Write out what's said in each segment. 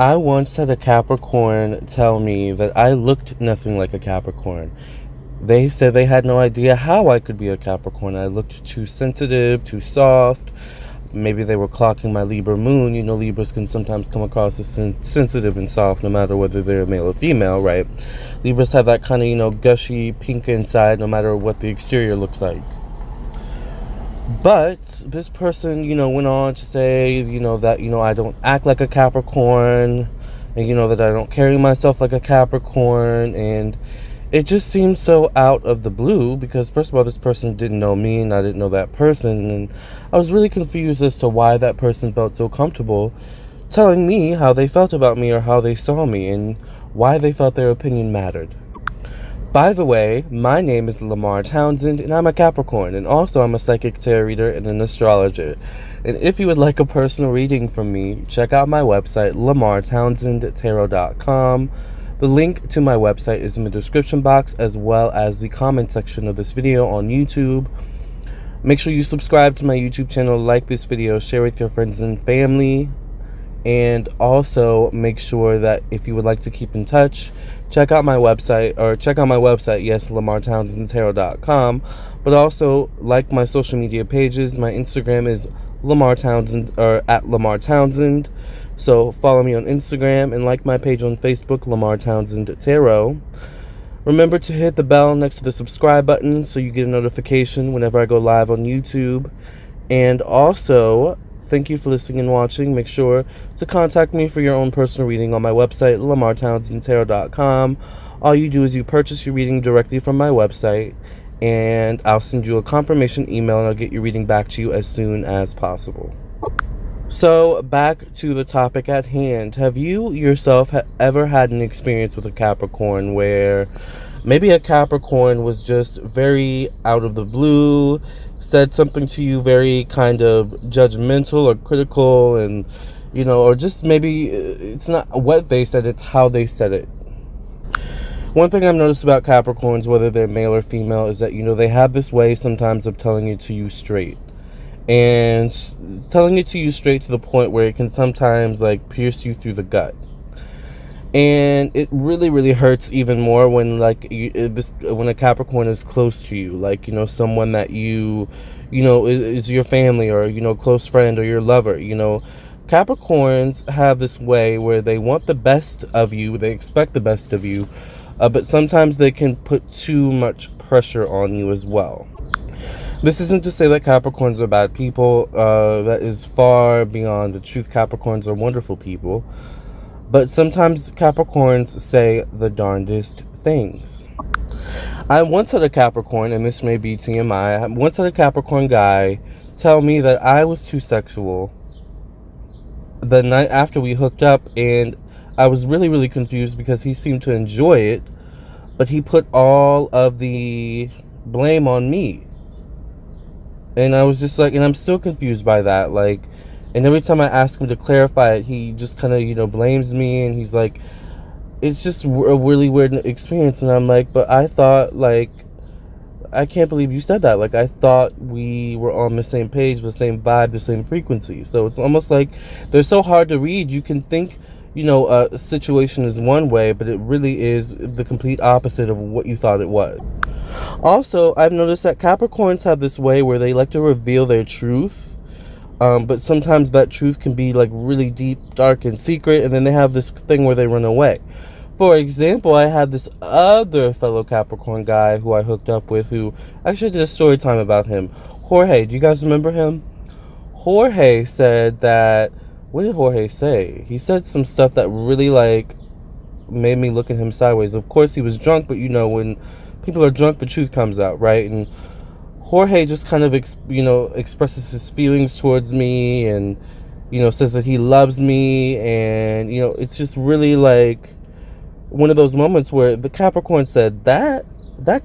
I once had a Capricorn tell me that I looked nothing like a Capricorn. They said they had no idea how I could be a Capricorn. I looked too sensitive, too soft. Maybe they were clocking my Libra moon. You know, Libras can sometimes come across as sensitive and soft no matter whether they're male or female, right? Libras have that kind of, gushy pink inside no matter what the exterior looks like. But this person, went on to say, that, I don't act like a Capricorn, and, that I don't carry myself like a Capricorn, and it just seems so out of the blue because, first of all, this person didn't know me, and I didn't know that person, and I was really confused as to why that person felt so comfortable telling me how they felt about me or how they saw me, and why they felt their opinion mattered. By the way, my name is Lamarr Townsend, and I'm a Capricorn, and also I'm a psychic tarot reader and an astrologer. And if you would like a personal reading from me, check out my website, lamarrtowsendtarot.com. The link to my website is in the description box, as well as the comment section of this video on YouTube. Make sure you subscribe to my YouTube channel, like this video, share with your friends and family. And also make sure that if you would like to keep in touch, check out my website, yes, lamarrtowsendtarot.com, but also like my social media pages. My Instagram is Lamarr Townsend, or at Lamarr Townsend. So follow me on Instagram and like my page on Facebook, Lamarr Townsend Tarot. Remember to hit the bell next to the subscribe button so you get a notification whenever I go live on YouTube. And also, thank you for listening and watching. Make sure to contact me for your own personal reading on my website, lamarrtowsendtarot.com. All you do is you purchase your reading directly from my website, and I'll send you a confirmation email, and I'll get your reading back to you as soon as possible. So, back to the topic at hand. Have you yourself ever had an experience with a Capricorn where maybe a Capricorn was just very out of the blue, said something to you very kind of judgmental or critical, and or just maybe it's not what they said, it's how they said it? One thing I've noticed about Capricorns, whether they're male or female, is that they have this way sometimes of telling it to you straight, and telling it to you straight to the point where it can sometimes like pierce you through the gut. And it really, really hurts even more when when a Capricorn is close to you, like, someone that is your family, or, close friend, or your lover. Capricorns have this way where they want the best of you, they expect the best of you, but sometimes they can put too much pressure on you as well. This isn't to say that Capricorns are bad people. That is far beyond the truth. Capricorns are wonderful people. But sometimes Capricorns say the darndest things. I once had a Capricorn, and this may be TMI, I once had a Capricorn guy tell me that I was too sexual the night after we hooked up, and I was really, really confused because he seemed to enjoy it, but he put all of the blame on me. And I was just like, and I'm still confused by that, like, and every time I ask him to clarify it, he just kind of, blames me, and he's like, it's just a really weird experience. And I'm like, but I thought, like, I can't believe you said that. Like, I thought we were on the same page, the same vibe, the same frequency. So it's almost like they're so hard to read. You can think, a situation is one way, but it really is the complete opposite of what you thought it was. Also, I've noticed that Capricorns have this way where they like to reveal their truth. But sometimes that truth can be like really deep, dark, and secret, and then they have this thing where they run away. For example, I had this other fellow Capricorn guy who I hooked up with, who actually did a story time about him. Jorge, do you guys remember him? Jorge said that, what did Jorge say? He said some stuff that really like made me look at him sideways. Of course, he was drunk, but when people are drunk, the truth comes out, right? And Jorge just kind of, expresses his feelings towards me, and, says that he loves me, and, it's just really like one of those moments where the Capricorn said that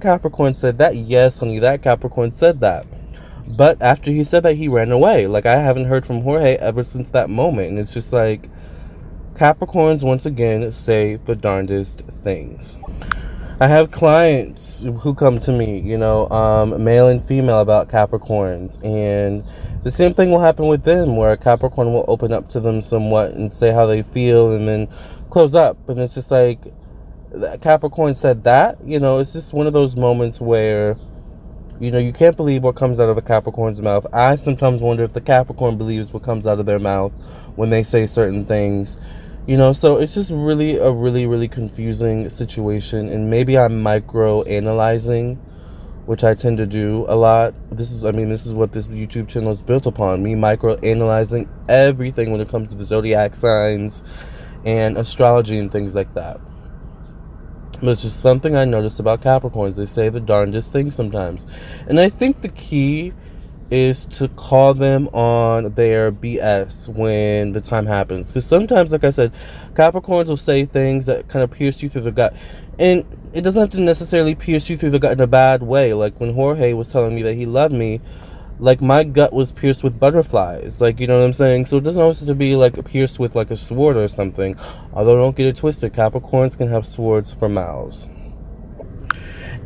Capricorn said that, yes, honey, that Capricorn said that. But after he said that, he ran away. Like, I haven't heard from Jorge ever since that moment, and it's just like, Capricorns, once again, say the darndest things. I have clients who come to me, male and female, about Capricorns, and the same thing will happen with them, where a Capricorn will open up to them somewhat and say how they feel, and then close up, and it's just like, Capricorn said that, it's just one of those moments where, you can't believe what comes out of a Capricorn's mouth. I sometimes wonder if the Capricorn believes what comes out of their mouth when they say certain things. So it's just really a really confusing situation, and maybe I'm micro analyzing, which I tend to do a lot. This is what this YouTube channel is built upon, me micro analyzing everything when it comes to the zodiac signs and astrology and things like that. But it's just something I noticed about Capricorns. They say the darndest things sometimes. And I think the key is to call them on their BS when the time happens. Because sometimes, like I said, Capricorns will say things that kind of pierce you through the gut. And it doesn't have to necessarily pierce you through the gut in a bad way. Like when Jorge was telling me that he loved me, like my gut was pierced with butterflies. Like, you know what I'm saying? So it doesn't always have to be like pierced with like a sword or something. Although don't get it twisted, Capricorns can have swords for mouths.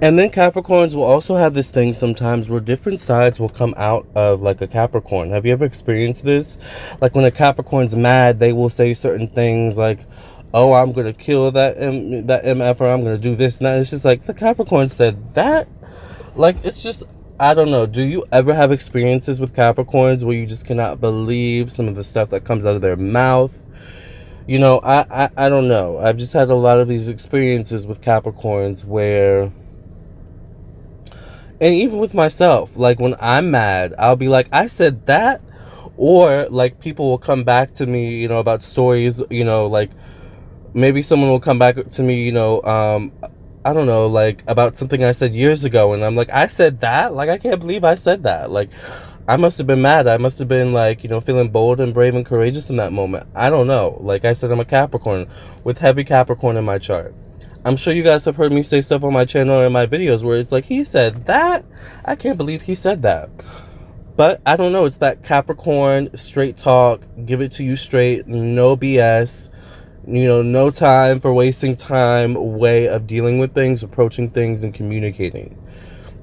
And then Capricorns will also have this thing sometimes where different sides will come out of like a Capricorn. Have you ever experienced this? Like when a Capricorn's mad, they will say certain things like, oh, I'm going to kill that MF, or I'm going to do this and that. It's just like, the Capricorn said that? Like, it's just, I don't know. Do you ever have experiences with Capricorns where you just cannot believe some of the stuff that comes out of their mouth? I don't know. I've just had a lot of these experiences with Capricorns where, and even with myself, like when I'm mad, I'll be like, I said that. Or like people will come back to me, about stories, like maybe someone will come back to me, I don't know, like about something I said years ago, and I'm like, I said that? Like, I can't believe I said that. Like, I must have been mad. I must have been like, feeling bold and brave and courageous in that moment. I don't know. Like I said, I'm a Capricorn with heavy Capricorn in my chart. I'm sure you guys have heard me say stuff on my channel or in my videos where it's like, he said that? I can't believe he said that. But I don't know. It's that Capricorn straight talk, give it to you straight, no BS. No time for wasting time way of dealing with things, approaching things, and communicating.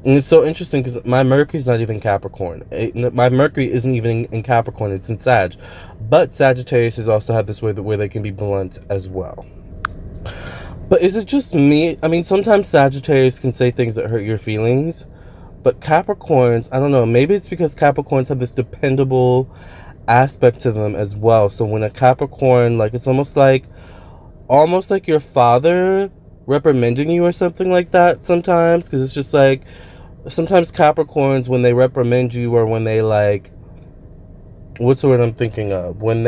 And it's so interesting because my Mercury's not even Capricorn. My Mercury isn't even in Capricorn, it's in Sag. But Sagittarius also have this way where they can be blunt as well. But is it just me? I mean, sometimes Sagittarius can say things that hurt your feelings. But Capricorns, I don't know, maybe it's because Capricorns have this dependable aspect to them as well. So when a Capricorn, like, it's almost like your father reprimanding you or something like that sometimes, because it's just like, sometimes Capricorns, when they reprimand you, or when they, like, what's the word I'm thinking of, when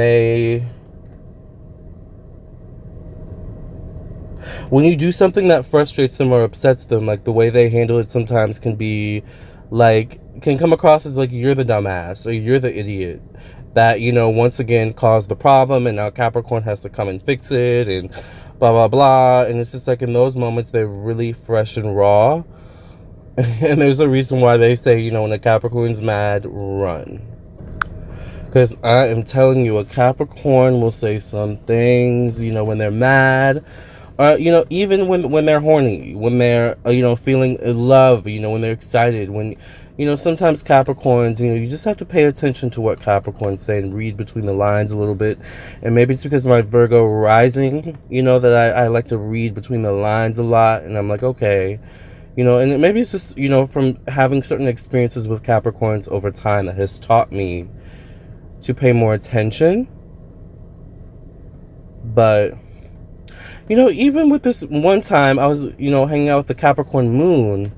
you do something that frustrates them or upsets them, like the way they handle it sometimes can be like, can come across as like you're the dumbass or you're the idiot that, once again caused the problem, and now Capricorn has to come and fix it and blah blah blah. And it's just like, in those moments they're really fresh and raw. And there's a reason why they say, when a Capricorn's mad, run. Because I am telling you, a Capricorn will say some things, when they're mad. Or, even when they're horny, when they're, feeling love, when they're excited, when, sometimes Capricorns, you just have to pay attention to what Capricorns say and read between the lines a little bit. And maybe it's because of my Virgo rising, that I like to read between the lines a lot. And I'm like, okay, and maybe it's just, from having certain experiences with Capricorns over time that has taught me to pay more attention. But even with this one time, I was, hanging out with the Capricorn moon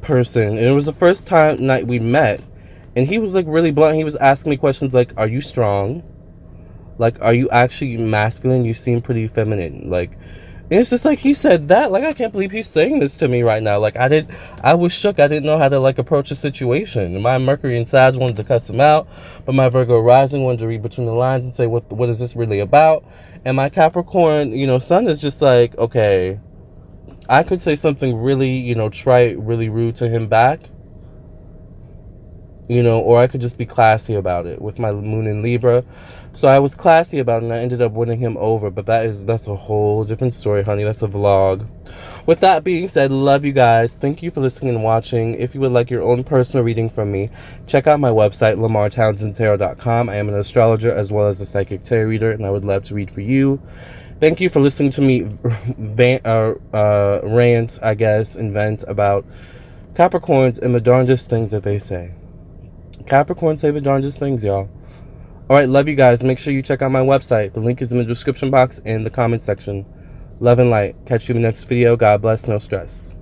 person, and it was the first night we met, and he was like really blunt. He was asking me questions like, are you strong? Like, are you actually masculine? You seem pretty feminine. Like, and it's just like, he said that. Like, I can't believe he's saying this to me right now. Like, I was shook. I didn't know how to like approach a situation. My Mercury and Sag wanted to cuss him out, but my Virgo rising wanted to read between the lines and say, what is this really about? And my Capricorn, sun is just like, okay, I could say something really, trite, really rude to him back, you know, or I could just be classy about it with my moon in Libra. So I was classy about it, and I ended up winning him over. But that's a whole different story, honey. That's a vlog. With that being said, love you guys. Thank you for listening and watching. If you would like your own personal reading from me, check out my website, LamarrTownsendTarot.com. I am an astrologer as well as a psychic tarot reader, and I would love to read for you. Thank you for listening to me rant, I guess, and vent about Capricorns and the darndest things that they say. Capricorns say the darndest things, y'all. Alright, love you guys. Make sure you check out my website. The link is in the description box and the comment section. Love and light. Catch you in the next video. God bless. No stress.